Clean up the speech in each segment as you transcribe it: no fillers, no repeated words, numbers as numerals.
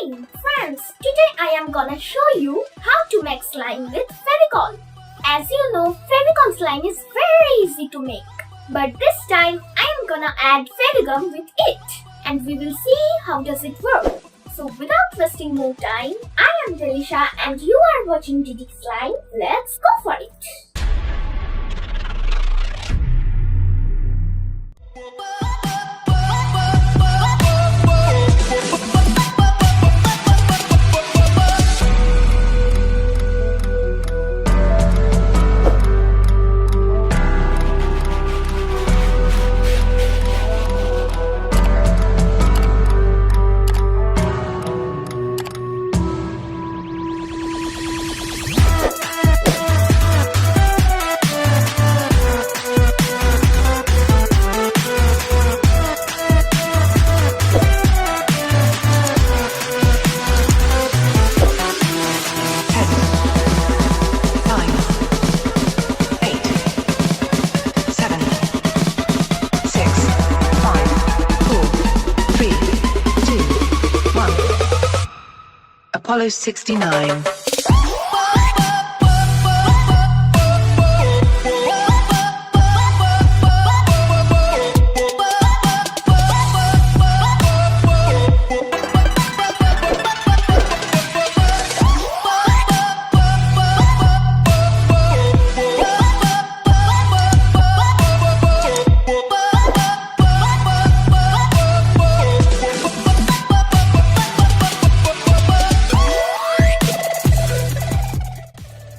Friends, today I am gonna show you how to make slime with Fevicol. As you know, Fevicol slime is very easy to make. But this time I am gonna add Fevigum with it and we will see how does it work. So without wasting more time, I am Delisha and you are watching DD Slime. Let's go for it. Apollo 69.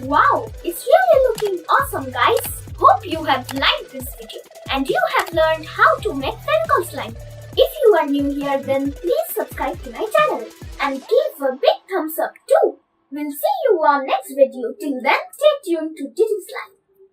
Wow, it's really looking awesome, guys. Hope you have liked this video and you have learned how to make Fevicol slime. If you are new here, then please subscribe to my channel and give a big thumbs up too. We'll see you on next video. Till then, stay tuned to DD Slime.